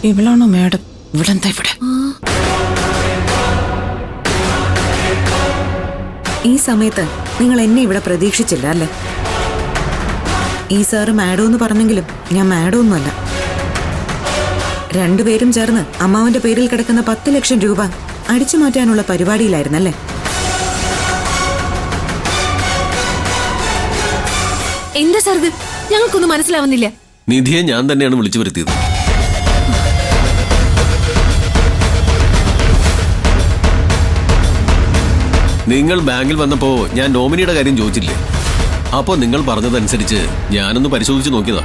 ഇവളാണോ madam? ഇവിടെന്താ ഇവിടെ? ഈ സമയത്ത് നിങ്ങൾ എന്നെ ഇവിടെ പ്രതീക്ഷിച്ചില്ല അല്ലേ? ഈ സാറ് മാഡോ എന്ന് പറഞ്ഞെങ്കിലും ഞാൻ മാഡോ ഒന്നുമല്ല. രണ്ടുപേരും ചേർന്ന് അമ്മാവന്റെ പേരിൽ കിടക്കുന്ന 10 ലക്ഷം രൂപ അടിച്ചു മാറ്റാനുള്ള പരിപാടിയിലായിരുന്നല്ലേ? എന്താ സാർ ഇത്? ഞങ്ങൾക്കൊന്നും മനസ്സിലാവുന്നില്ല. നിധിയെ ഞാൻ തന്നെയാണ് വിളിച്ചു വരുത്തിയത്. നിങ്ങൾ ബാങ്കിൽ വന്നപ്പോ ഞാൻ നോമിനിയുടെ കാര്യം ചോദിച്ചില്ലേ? അപ്പോ നിങ്ങൾ പറഞ്ഞതനുസരിച്ച് ഞാനൊന്ന് പരിശോധിച്ച് നോക്കിയതാ.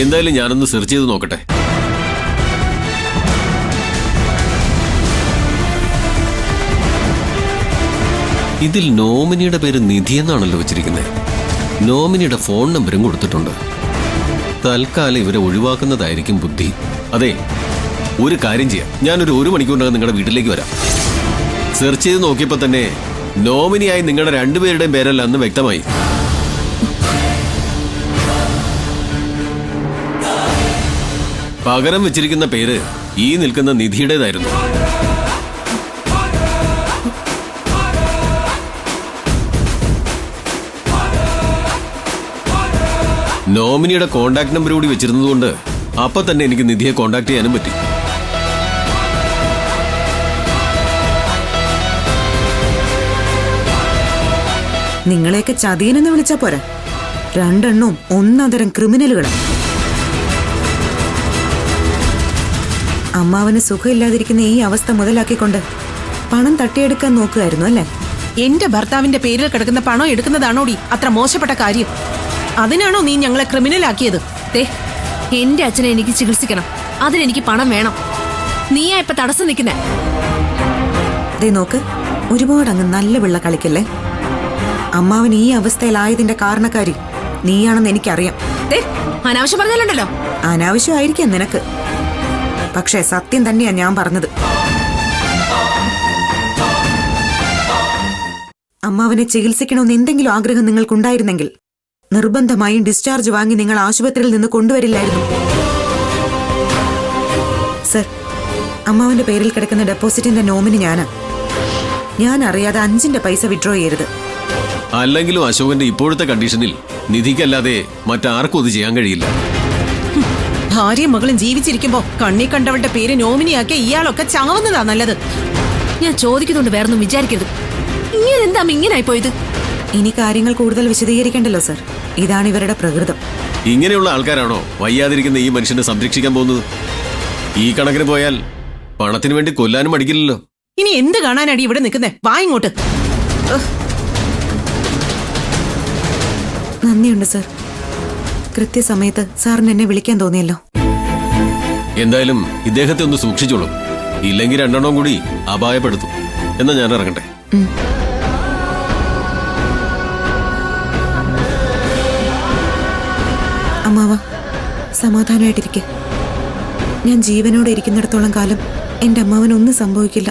എന്തായാലും ഞാനൊന്ന് സെർച്ച് ചെയ്ത് നോക്കട്ടെ. ഇതിൽ നോമിനിയുടെ പേര് നിധി എന്നാണല്ലോ വെച്ചിരിക്കുന്നത്. നോമിനിയുടെ ഫോൺ നമ്പറും കൊടുത്തിട്ടുണ്ട്. തൽക്കാലം ഇവരെ ഒഴിവാക്കുന്നതായിരിക്കും ബുദ്ധി. അതെ, ഒരു കാര്യം ചെയ്യാം. ഞാനൊരു 1 മണിക്കൂറിനകം നിങ്ങളുടെ വീട്ടിലേക്ക് വരാം. സെർച്ച് ചെയ്ത് നോക്കിയപ്പോ തന്നെ നോമിനിയായി നിങ്ങളുടെ രണ്ടുപേരുടെയും പേരല്ല അന്ന് വ്യക്തമായി. പകരം വെച്ചിരിക്കുന്ന പേര് ഈ നിൽക്കുന്ന നിധിയുടേതായിരുന്നു. നോമിനിയുടെ കോണ്ടാക്ട് നമ്പർ കൂടി വെച്ചിരുന്നതുകൊണ്ട് അപ്പൊ തന്നെ എനിക്ക് നിധിയെ കോണ്ടാക്ട് ചെയ്യാനും പറ്റി. നിങ്ങളെയൊക്കെ ചതിയനെന്ന് വിളിച്ചാ പോരാ, രണ്ടെണ്ണവും ഒന്നതരം ക്രിമിനലുകളാണ്. അമ്മാവന് സുഖമില്ലാതിരിക്കുന്ന ഈ അവസ്ഥ മുതലാക്കിക്കൊണ്ട് പണം തട്ടിയെടുക്കാൻ നോക്കുകയായിരുന്നു അല്ലേ? എന്റെ ഭർത്താവിന്റെ പേരിൽ കിടക്കുന്ന പണം എടുക്കുന്നതാണോടി അത്ര മോശപ്പെട്ട കാര്യം? അതിനാണോ നീ ഞങ്ങളെ ക്രിമിനലാക്കിയത്? എന്റെ അച്ഛനെ എനിക്ക് ചികിത്സിക്കണം, അതിനെനിക്ക് പണം വേണം. നീയാ ഇപ്പൊ തടസ്സം നിൽക്കുന്നേ. ദേ നോക്ക്, ഒരുപാട് അങ്ങ് നല്ല വെള്ള കളിക്കല്ലേ. അമ്മാവൻ ഈ അവസ്ഥയിലായതിന്റെ കാരണക്കാരി നീയാണെന്ന് എനിക്കറിയാം. അനാവശ്യം പറഞ്ഞാലുണ്ടല്ലോ. അനാവശ്യമായിരിക്കാം നിനക്ക്, പക്ഷേ സത്യം തന്നെയാ ഞാൻ പറഞ്ഞത്. അമ്മാവനെ ചികിത്സിക്കണമെന്ന് എന്തെങ്കിലും ആഗ്രഹം നിങ്ങൾക്കുണ്ടായിരുന്നെങ്കിൽ നിർബന്ധമായും ഡിസ്ചാർജ് വാങ്ങി നിങ്ങൾ ആശുപത്രിയിൽ നിന്ന് കൊണ്ടുവരില്ലായിരുന്നു. സർ, അമ്മാവന്റെ പേരിൽ കിടക്കുന്ന ഡെപ്പോസിറ്റിന്റെ നോമിനി ഞാനാ. ഞാൻ അറിയാതെ 5ന്റെ പൈസ വിഡ്രോ ചെയ്യരുത്. അല്ലെങ്കിലും അശോകന്റെ ഇപ്പോഴത്തെ കണ്ടീഷനിൽ നിധിക്കല്ലാതെ മറ്റാർക്കും അത് ചെയ്യാൻ കഴിയില്ല. ഭാര്യയും മകളും ജീവിച്ചിരിക്കുമ്പോ കണ്ണി കണ്ടവളുടെ പേര് നോമിനിയാക്കിയ ഇയാളൊക്കെ ചാവുന്നതാ നല്ലത്. ഞാൻ ചോദിക്കുന്നുണ്ട്, വേറൊന്നും വിചാരിക്കരുത്. ഇങ്ങനെ എന്താ ഇങ്ങനായി പോയത്? ഇനി കാര്യങ്ങൾ കൂടുതൽ വിശദീകരിക്കണ്ടല്ലോ സർ, ഇതാണ് ഇവരുടെ പ്രകൃതം. ഇങ്ങനെയുള്ള ആൾക്കാരാണോ വയ്യാതിരിക്കുന്ന ഈ മനുഷ്യനെ സംരക്ഷിക്കാൻ പോകുന്നത്? ഈ കണക്കിന് പോയാൽ പണത്തിന് വേണ്ടി കൊല്ലാനും മടിക്കില്ലല്ലോ. ഇനി എന്ത് കാണാനടി ഇവിടെ നിൽക്കുന്നേ? വാ ഇങ്ങോട്ട്. നന്ദിയുണ്ട് സർ, കൃത്യസമയത്ത് സാറിന് എന്നെ വിളിക്കാൻ തോന്നിയല്ലോ. എന്തായാലും ഇദ്ദേഹത്തെ ഒന്ന് സൂക്ഷിച്ചോളൂ, ഇല്ലെങ്കിൽ 2 കൂടി അപായപ്പെടുത്തും. എന്നാ ഞാൻ ഇറങ്ങട്ടെ. അമ്മാവ, സമാധാനമായിട്ടിരിക്കെ. ഞാൻ ജീവനോടെ ഇരിക്കുന്നിടത്തോളം കാലം എന്റെ അമ്മാവനൊന്നും സംഭവിക്കില്ല.